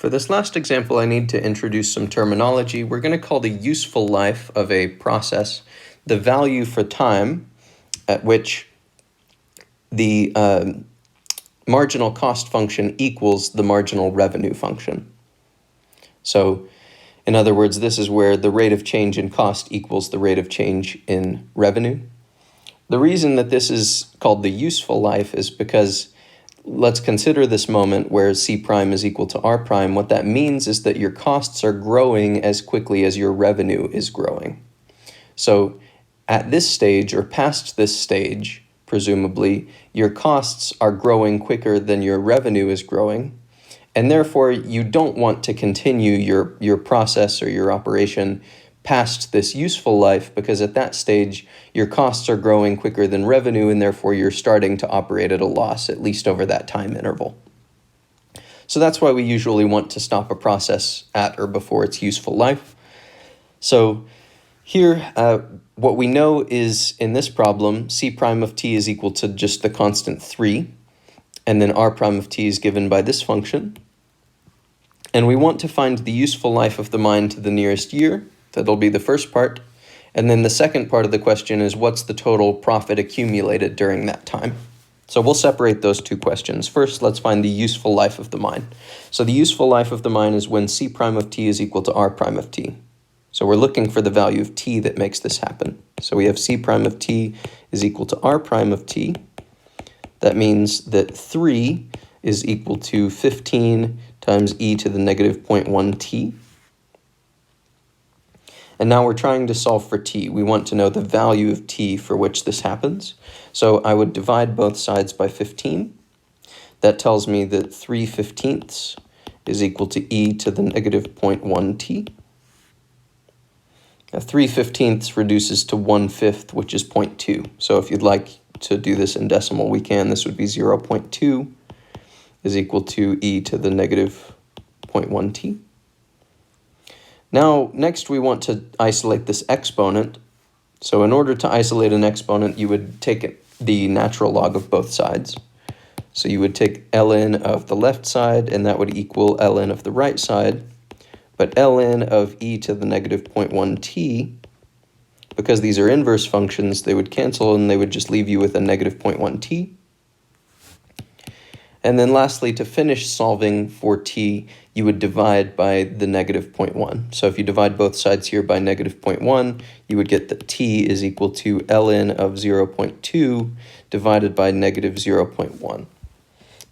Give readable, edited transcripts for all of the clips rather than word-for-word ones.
For this last example, I need to introduce some terminology. We're going to call the useful life of a process the value for time at which the marginal cost function equals the marginal revenue function. So, in other words, this is where the rate of change in cost equals the rate of change in revenue. The reason that this is called the useful life is because let's consider this moment where C prime is equal to R prime. What that means is that your costs are growing as quickly as your revenue is growing. So at this stage, or past this stage, presumably, your costs are growing quicker than your revenue is growing, and therefore you don't want to continue your process or your operation past this useful life, because at that stage your costs are growing quicker than revenue, and therefore you're starting to operate at a loss, at least over that time interval. So that's why we usually want to stop a process at or before its useful life. So here, what we know is, in this problem, C prime of t is equal to just the constant 3, and then R prime of t is given by this function. And we want to find the useful life of the mine to the nearest year. That'll be the first part. And then the second part of the question is, what's the total profit accumulated during that time? So we'll separate those two questions. First, let's find the useful life of the mine. So the useful life of the mine is when C prime of t is equal to R prime of t. So we're looking for the value of t that makes this happen. So we have C prime of t is equal to R prime of t. That means that 3 is equal to 15 times e to the negative 0.1 t. And now we're trying to solve for t. We want to know the value of t for which this happens. So I would divide both sides by 15. That tells me that 3/15 is equal to e to the negative 0.1 t. Now 3/15 reduces to 1/5, which is 0.2. So if you'd like to do this in decimal, we can. This would be 0.2 is equal to e to the negative 0.1 t. Now, next we want to isolate this exponent. So in order to isolate an exponent, you would take the natural log of both sides. So you would take ln of the left side, and that would equal ln of the right side. But ln of e to the negative 0.1 t, because these are inverse functions, they would cancel and they would just leave you with a negative 0.1 t. And then lastly, to finish solving for t, you would divide by the negative 0.1. So if you divide both sides here by negative 0.1, you would get that t is equal to ln of 0.2 divided by negative 0.1.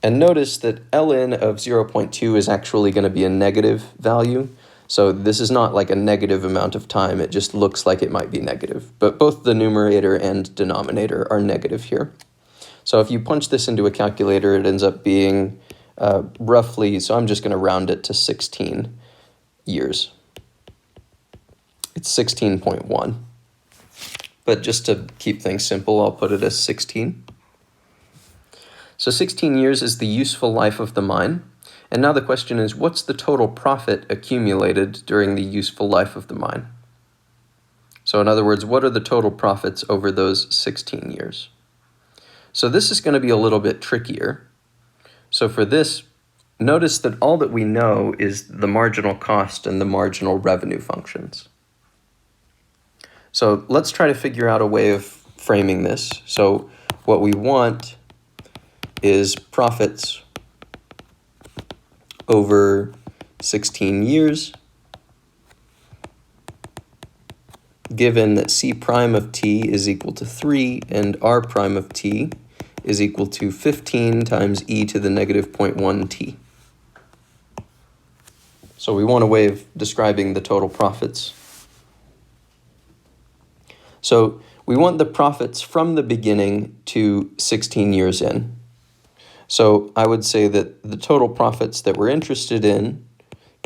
And notice that ln of 0.2 is actually going to be a negative value. So this is not like a negative amount of time, it just looks like it might be negative. But both the numerator and denominator are negative here. So if you punch this into a calculator, it ends up being roughly, so I'm just going to round it to 16 years. It's 16.1. But just to keep things simple, I'll put it as 16. So 16 years is the useful life of the mine. And now the question is, what's the total profit accumulated during the useful life of the mine? So in other words, what are the total profits over those 16 years? So this is going to be a little bit trickier. So for this, notice that all that we know is the marginal cost and the marginal revenue functions. So let's try to figure out a way of framing this. So what we want is profits over 16 years, given that C prime of t is equal to 3 and R prime of t is equal to 15 times e to the negative 0.1 t. So we want a way of describing the total profits. So we want the profits from the beginning to 16 years in. So I would say that the total profits that we're interested in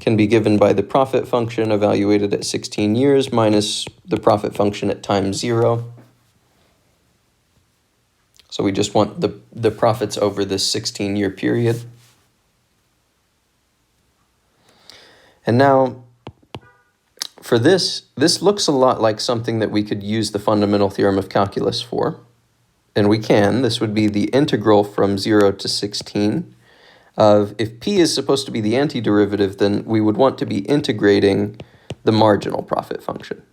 can be given by the profit function evaluated at 16 years minus the profit function at time 0. So we just want the profits over this 16-year period. And now, for this looks a lot like something that we could use the fundamental theorem of calculus for. And we can. This would be the integral from 0 to 16 of if p is supposed to be the antiderivative, then we would want to be integrating the marginal profit function.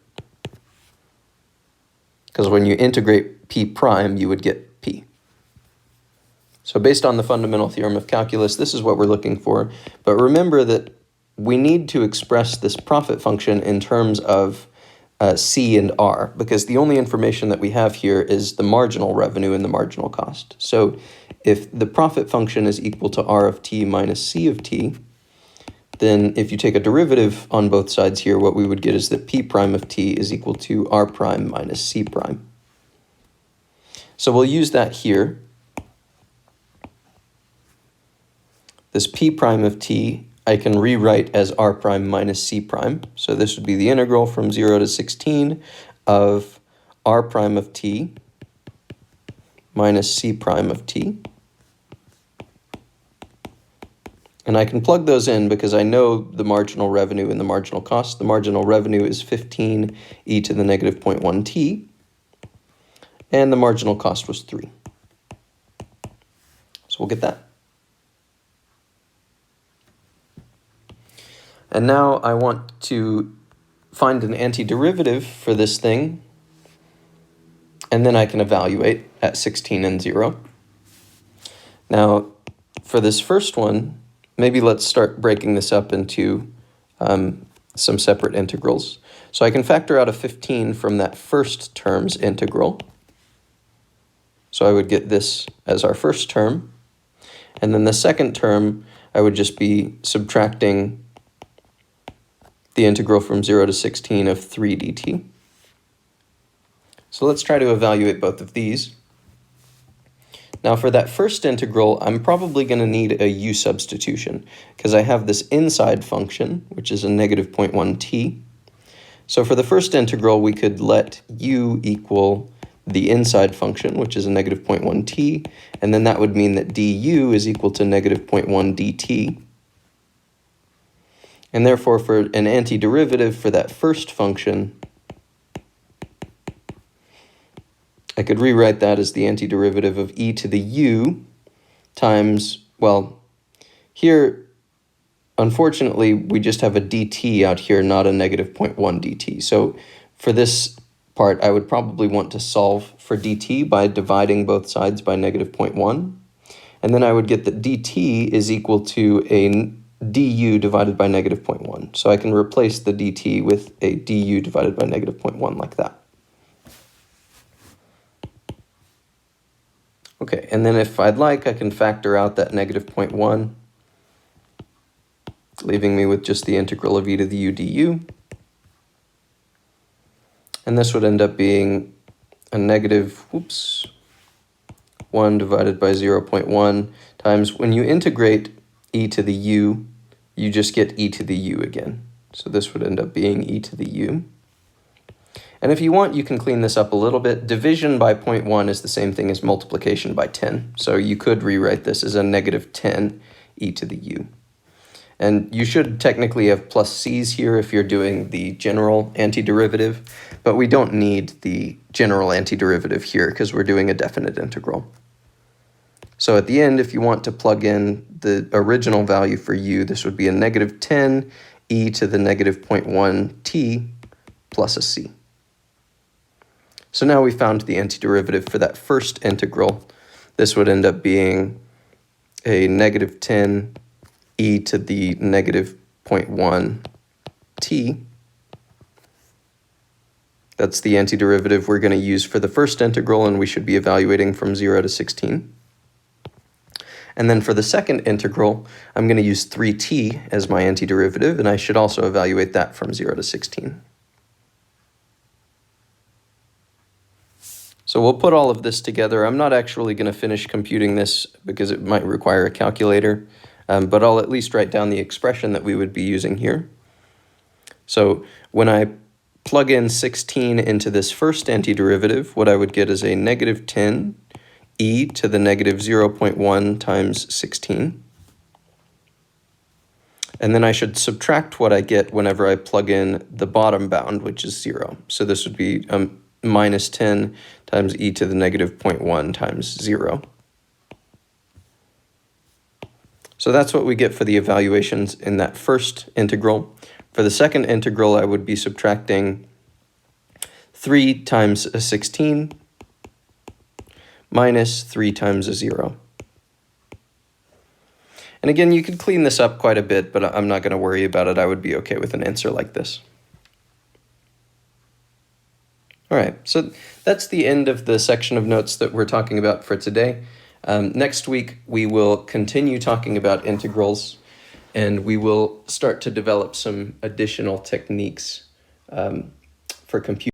Because when you integrate p prime, you would get p. So based on the fundamental theorem of calculus, this is what we're looking for. But remember that we need to express this profit function in terms of C and R, because the only information that we have here is the marginal revenue and the marginal cost. So if the profit function is equal to R of t minus C of t, then if you take a derivative on both sides here, what we would get is that P prime of t is equal to R prime minus C prime. So we'll use that here. This P prime of t I can rewrite as R prime minus C prime. So this would be the integral from 0 to 16 of R prime of t minus C prime of t. And I can plug those in because I know the marginal revenue and the marginal cost. The marginal revenue is 15 e to the negative 0.1 t, and the marginal cost was 3. So we'll get that. And now I want to find an antiderivative for this thing, and then I can evaluate at 16 and 0. Now, for this first one, maybe let's start breaking this up into some separate integrals. So I can factor out a 15 from that first term's integral. So I would get this as our first term. And then the second term, I would just be subtracting the integral from 0 to 16 of 3 dt. So let's try to evaluate both of these. Now for that first integral, I'm probably going to need a u substitution because I have this inside function, which is a negative 0.1 t. So for the first integral, we could let u equal the inside function, which is a negative 0.1 t, and then that would mean that du is equal to negative 0.1 dt. And therefore, for an antiderivative for that first function, I could rewrite that as the antiderivative of e to the u times, well, here, unfortunately, we just have a dt out here, not a negative 0.1 dt. So for this part, I would probably want to solve for dt by dividing both sides by negative 0.1. And then I would get that dt is equal to a du divided by negative 0.1. So I can replace the dt with a du divided by negative 0.1 like that. Okay, and then if I'd like, I can factor out that negative 0.1, leaving me with just the integral of e to the u du. And this would end up being a negative, 1 divided by 0.1 times, when you integrate e to the u, you just get e to the u again. So this would end up being e to the u. And if you want, you can clean this up a little bit. Division by 0.1 is the same thing as multiplication by 10. So you could rewrite this as a negative 10 e to the u. And you should technically have plus c's here if you're doing the general antiderivative, but we don't need the general antiderivative here because we're doing a definite integral. So at the end, if you want to plug in the original value for u, this would be a negative 10 e to the negative 0.1 t plus a c. So now we found the antiderivative for that first integral. This would end up being a negative 10 e to the negative 0.1 t. That's the antiderivative we're going to use for the first integral, and we should be evaluating from 0 to 16. And then for the second integral, I'm going to use 3t as my antiderivative, and I should also evaluate that from 0 to 16. So we'll put all of this together. I'm not actually going to finish computing this because it might require a calculator, but I'll at least write down the expression that we would be using here. So when I plug in 16 into this first antiderivative, what I would get is a negative 10 e to the negative 0.1 times 16. And then I should subtract what I get whenever I plug in the bottom bound, which is 0. So this would be minus 10 times e to the negative 0.1 times 0. So that's what we get for the evaluations in that first integral. For the second integral, I would be subtracting 3 times a 16 minus 3 times a 0. And again, you could clean this up quite a bit, but I'm not going to worry about it. I would be okay with an answer like this. All right, so that's the end of the section of notes that we're talking about for today. Next week, we will continue talking about integrals, and we will start to develop some additional techniques for computing.